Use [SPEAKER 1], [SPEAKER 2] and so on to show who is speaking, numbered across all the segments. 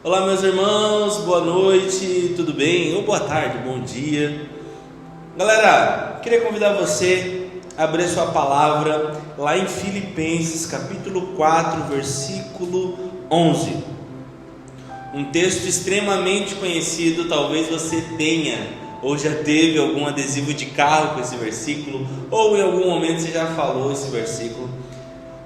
[SPEAKER 1] Olá, meus irmãos, boa noite, tudo bem? Ou boa tarde, bom dia. Galera, queria convidar você a abrir sua palavra lá em Filipenses capítulo 4, versículo 11. Um texto extremamente conhecido, talvez você tenha ou já teve algum adesivo de carro com esse versículo, ou em algum momento você já falou esse versículo.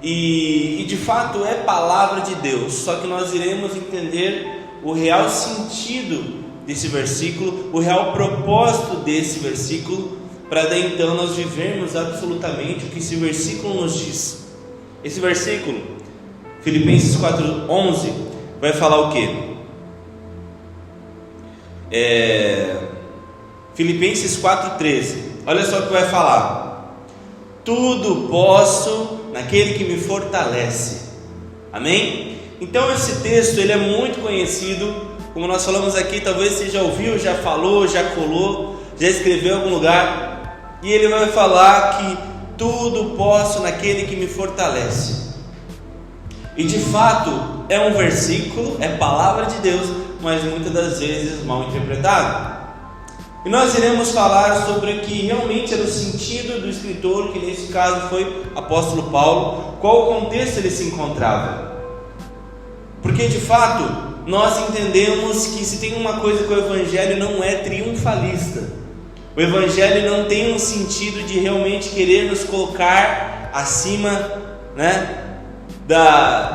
[SPEAKER 1] E de fato é palavra de Deus, só que nós iremos entender o real sentido desse versículo, o real propósito desse versículo, para daí então nós vivermos absolutamente o que esse versículo nos diz. Esse versículo, Filipenses 4:11, vai falar o quê? Filipenses 4:13, olha só o que vai falar: tudo posso naquele que me fortalece. Amém? Então esse texto ele é muito conhecido, como nós falamos aqui, talvez você já ouviu, já falou, já colou, já escreveu em algum lugar, e ele vai falar que tudo posso naquele que me fortalece. E de fato é um versículo, é palavra de Deus, mas muitas das vezes mal interpretado. E nós iremos falar sobre o que realmente era o sentido do escritor, que nesse caso foi o apóstolo Paulo, qual o contexto ele se encontrava. Porque de fato, nós entendemos que se tem uma coisa que o Evangelho não é triunfalista. O Evangelho não tem um sentido de realmente querer nos colocar acima,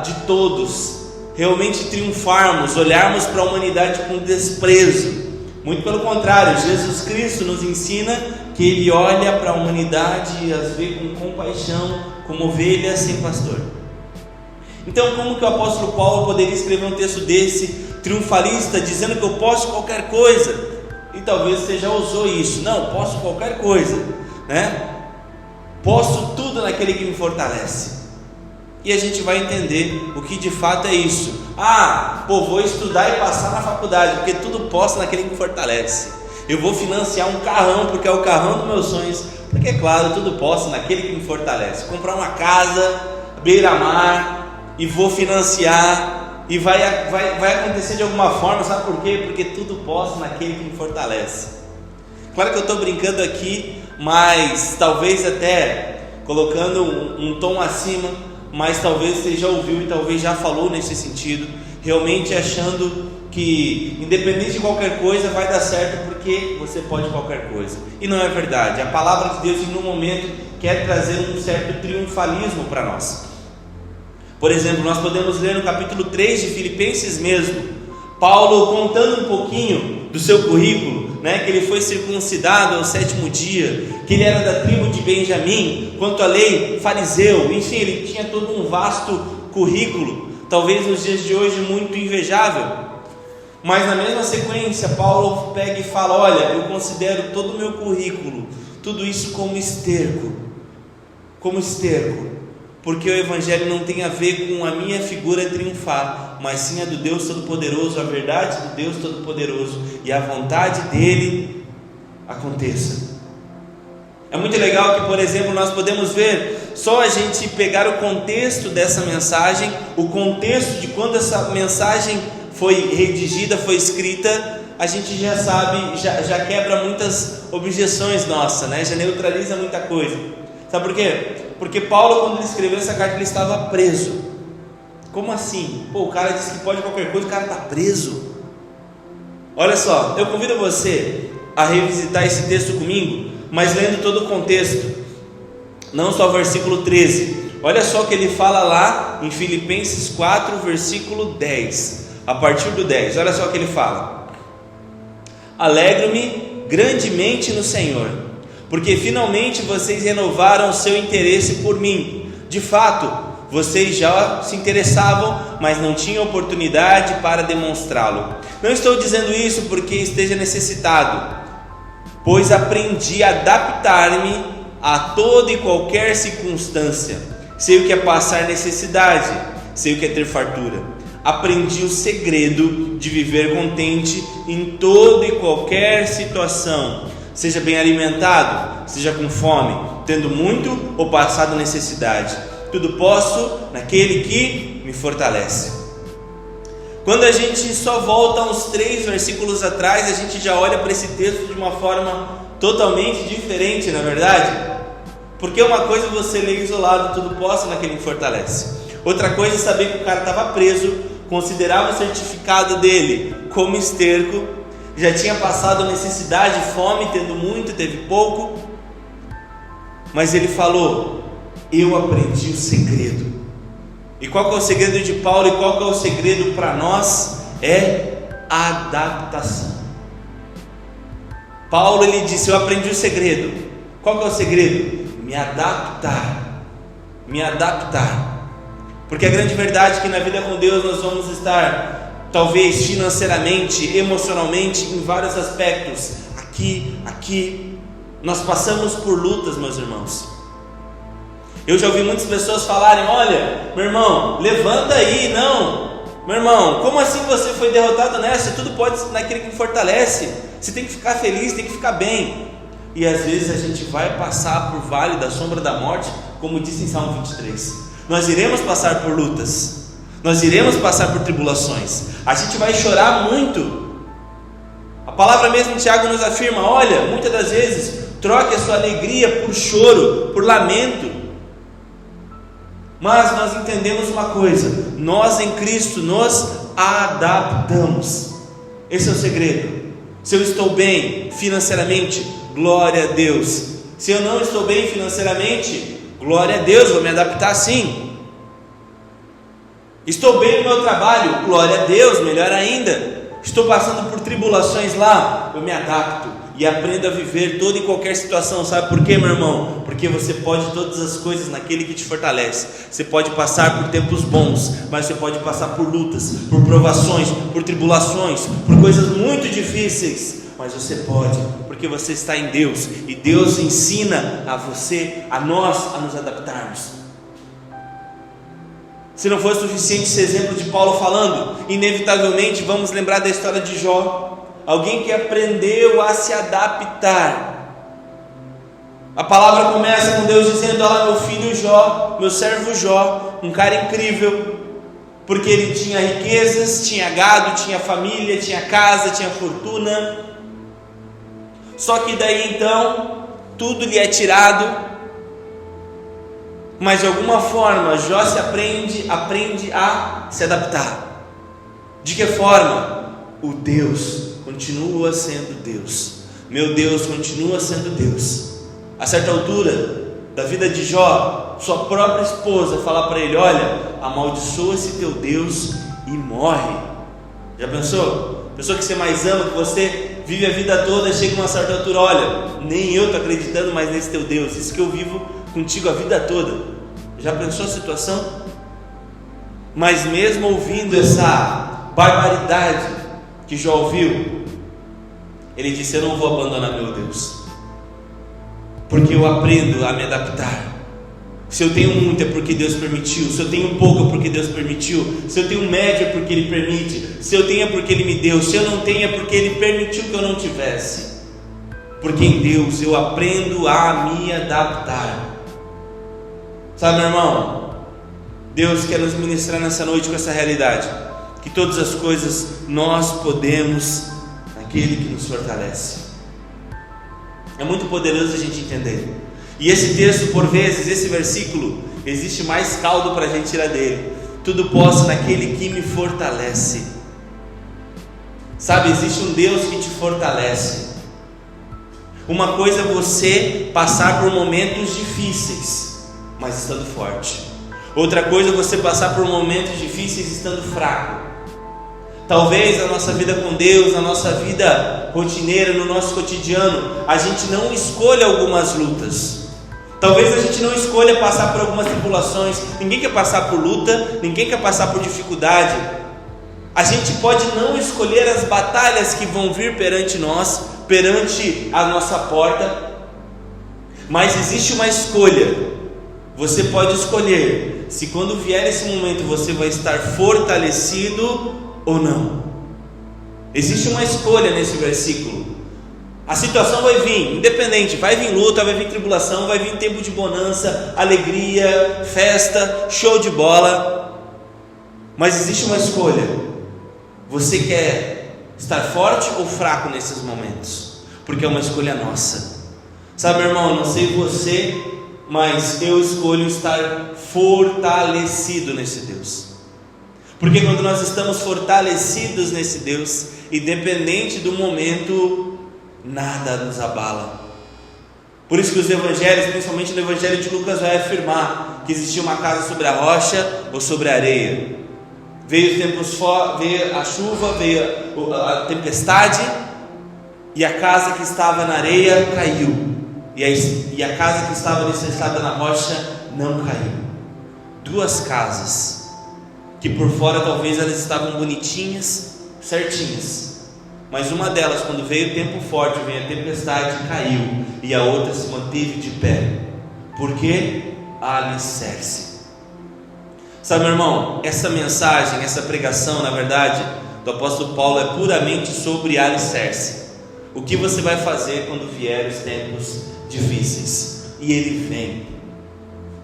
[SPEAKER 1] de todos, realmente triunfarmos, olharmos para a humanidade com desprezo. Muito pelo contrário, Jesus Cristo nos ensina que Ele olha para a humanidade e as vê com compaixão, como ovelhas sem pastor. Então, como que o apóstolo Paulo poderia escrever um texto desse, triunfalista, dizendo que eu posso qualquer coisa? E talvez você já usou isso. Não, posso qualquer coisa, Posso tudo naquele que me fortalece. E a gente vai entender o que de fato é isso. Vou estudar e passar na faculdade, porque tudo posso naquele que me fortalece. Eu vou financiar um carrão, porque é o carrão dos meus sonhos, porque claro, tudo posso naquele que me fortalece. Comprar uma casa, beira-mar, e vou financiar, e vai acontecer de alguma forma, sabe por quê? Porque tudo posso naquele que me fortalece. Claro que eu estou brincando aqui, mas talvez até colocando um tom acima, mas talvez você já ouviu e talvez já falou nesse sentido, realmente achando que independente de qualquer coisa vai dar certo porque você pode qualquer coisa. E não é verdade. A palavra de Deus em um momento quer trazer um certo triunfalismo para nós. Por exemplo, nós podemos ler no capítulo 3 de Filipenses mesmo, Paulo contando um pouquinho do seu currículo, que ele foi circuncidado ao 7º dia, que ele era da tribo de Benjamim, quanto à lei, fariseu, enfim, ele tinha todo um vasto currículo, talvez nos dias de hoje muito invejável. Mas na mesma sequência, Paulo pega e fala: olha, eu considero todo o meu currículo, tudo isso como esterco, porque o Evangelho não tem a ver com a minha figura triunfar, mas sim a do Deus Todo-Poderoso, a verdade do Deus Todo-Poderoso, e a vontade dele aconteça. É muito legal que, por exemplo, nós podemos ver, só a gente pegar o contexto dessa mensagem, o contexto de quando essa mensagem foi redigida, foi escrita, a gente já sabe, já quebra muitas objeções nossas, já neutraliza muita coisa. Sabe por quê? Porque Paulo, quando ele escreveu essa carta, ele estava preso. Como assim? O cara disse que pode qualquer coisa, o cara está preso. Olha só, eu convido você a revisitar esse texto comigo, mas lendo todo o contexto, não só o versículo 13. Olha só o que ele fala lá em Filipenses 4, versículo 10. A partir do 10, olha só o que ele fala: alegro-me grandemente no Senhor, porque finalmente vocês renovaram o seu interesse por mim. De fato, vocês já se interessavam, mas não tinham oportunidade para demonstrá-lo. Não estou dizendo isso porque esteja necessitado, pois aprendi a adaptar-me a toda e qualquer circunstância. Sei o que é passar necessidade, sei o que é ter fartura. Aprendi o segredo de viver contente em toda e qualquer situação, seja bem alimentado, seja com fome, tendo muito ou passado necessidade. Tudo posso naquele que me fortalece. Quando a gente só volta uns 3 versículos atrás, a gente já olha para esse texto de uma forma totalmente diferente, na verdade. Porque uma coisa é você ler isolado, tudo posso naquele que fortalece. Outra coisa é saber que o cara estava preso, considerava o certificado dele como esterco, já tinha passado necessidade, fome, tendo muito, teve pouco. Mas ele falou: eu aprendi o segredo. E qual que é o segredo de Paulo e qual que é o segredo para nós? É adaptação. Paulo, ele disse: eu aprendi o segredo. Qual que é o segredo? Me adaptar. Me adaptar. Porque a grande verdade é que na vida com Deus nós vamos estar, talvez financeiramente, emocionalmente, em vários aspectos, aqui, nós passamos por lutas, meus irmãos. Eu já ouvi muitas pessoas falarem: olha, meu irmão, levanta aí. Não, meu irmão, como assim você foi derrotado nessa? Tudo pode naquele que me fortalece. Você tem que ficar feliz, tem que ficar bem. E às vezes a gente vai passar por vale da sombra da morte, como disse em Salmo 23. Nós iremos passar por lutas, nós iremos passar por tribulações, a gente vai chorar muito. A palavra mesmo de Tiago nos afirma: olha, muitas das vezes troque a sua alegria por choro, por lamento. Mas nós entendemos uma coisa: nós em Cristo nos adaptamos. Esse é o segredo. Se eu estou bem financeiramente, glória a Deus. Se eu não estou bem financeiramente, glória a Deus, vou me adaptar sim. Estou bem no meu trabalho, glória a Deus, melhor ainda. Estou passando por tribulações lá, eu me adapto e aprendo a viver toda e qualquer situação. Sabe por quê, meu irmão? Porque você pode todas as coisas naquele que te fortalece. Você pode passar por tempos bons, mas você pode passar por lutas, por provações, por tribulações, por coisas muito difíceis. Mas você pode, porque você está em Deus, e Deus ensina a você, a nós, a nos adaptarmos. Se não for suficiente esse exemplo de Paulo falando, inevitavelmente vamos lembrar da história de Jó, alguém que aprendeu a se adaptar. A palavra começa com Deus dizendo: olha, meu filho Jó, meu servo Jó, um cara incrível, porque ele tinha riquezas, tinha gado, tinha família, tinha casa, tinha fortuna. Só que daí então tudo lhe é tirado. Mas de alguma forma Jó aprende a se adaptar. De que forma? O Deus continua sendo Deus. Meu Deus continua sendo Deus. A certa altura da vida de Jó, sua própria esposa fala para ele: olha, amaldiçoa esse teu Deus e morre. Já pensou? Pessoa que você mais ama, que você vive a vida toda, chega uma certa altura: olha, nem eu estou acreditando mais nesse teu Deus, isso que eu vivo contigo a vida toda. Já pensou a situação? Mas mesmo ouvindo essa barbaridade que Jó ouviu, ele disse: eu não vou abandonar meu Deus, porque eu aprendo a me adaptar. Se eu tenho muito é porque Deus permitiu, se eu tenho pouco é porque Deus permitiu, se eu tenho médio é porque Ele permite, se eu tenho é porque Ele me deu, se eu não tenho é porque Ele permitiu que eu não tivesse. Porque em Deus eu aprendo a me adaptar. Sabe, meu irmão, Deus quer nos ministrar nessa noite com essa realidade, que todas as coisas nós podemos naquele que nos fortalece. É muito poderoso a gente entender. E esse texto, por vezes, esse versículo, existe mais caldo para a gente tirar dele. Tudo posso naquele que me fortalece. Sabe, existe um Deus que te fortalece. Uma coisa é você passar por momentos difíceis, mas estando forte. Outra coisa é você passar por momentos difíceis estando fraco. Talvez na nossa vida com Deus, na nossa vida rotineira, no nosso cotidiano, a gente não escolha algumas lutas. Talvez a gente não escolha passar por algumas tribulações. Ninguém quer passar por luta, ninguém quer passar por dificuldade. A gente pode não escolher as batalhas que vão vir perante nós, perante a nossa porta, mas existe uma escolha. Você pode escolher se quando vier esse momento você vai estar fortalecido ou não. Existe uma escolha nesse versículo. A situação vai vir, independente, vai vir luta, vai vir tribulação, vai vir tempo de bonança, alegria, festa, show de bola. Mas existe uma escolha. Você quer estar forte ou fraco nesses momentos? Porque é uma escolha nossa. Sabe, meu irmão, não sei você, mas eu escolho estar fortalecido nesse Deus. Porque quando nós estamos fortalecidos nesse Deus, independente do momento, nada nos abala. Por isso que os evangelhos, principalmente no evangelho de Lucas, vai afirmar que existia uma casa sobre a rocha ou sobre a areia. Veio a chuva, veio a tempestade, e a casa que estava na areia caiu, e a casa que estava alicerçada na rocha não caiu. Duas casas, que por fora talvez elas estavam bonitinhas, certinhas, mas uma delas, quando veio o tempo forte, veio a tempestade, caiu, e a outra se manteve de pé. Por quê? Alicerce. Sabe, meu irmão, essa mensagem, essa pregação, na verdade, do apóstolo Paulo é puramente sobre alicerce. O que você vai fazer quando vier os tempos difíceis? E ele vem.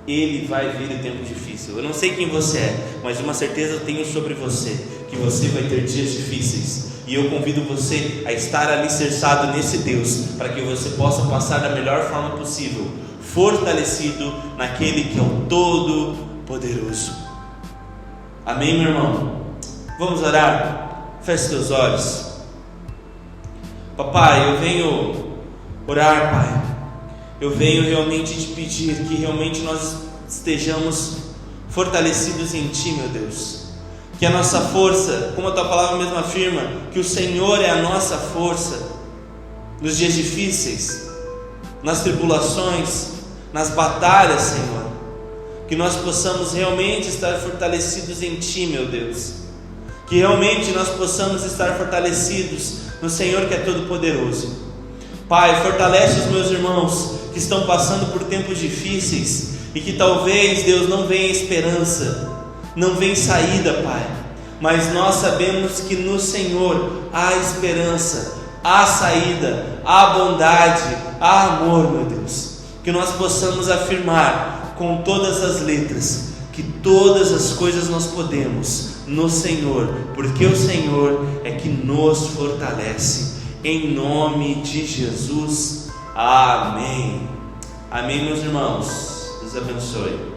[SPEAKER 1] Ele vai vir o tempo difícil. Eu não sei quem você é, mas uma certeza eu tenho sobre você, que você vai ter dias difíceis. E eu convido você a estar alicerçado nesse Deus, para que você possa passar da melhor forma possível, fortalecido naquele que é o Todo-Poderoso. Amém, meu irmão? Vamos orar? Feche seus olhos. Papai, eu venho orar, Pai. Eu venho realmente te pedir que realmente nós estejamos fortalecidos em Ti, meu Deus. Que a nossa força, como a Tua palavra mesmo afirma, que o Senhor é a nossa força nos dias difíceis, nas tribulações, nas batalhas, Senhor. Que nós possamos realmente estar fortalecidos em Ti, meu Deus. Que realmente nós possamos estar fortalecidos no Senhor que é todo-poderoso. Pai, fortalece os meus irmãos que estão passando por tempos difíceis e que talvez, Deus, não venha esperança, não vem saída, Pai, mas nós sabemos que no Senhor há esperança, há saída, há bondade, há amor, meu Deus. Que nós possamos afirmar com todas as letras que todas as coisas nós podemos no Senhor, porque o Senhor é que nos fortalece, em nome de Jesus, amém. Amém, meus irmãos, Deus abençoe.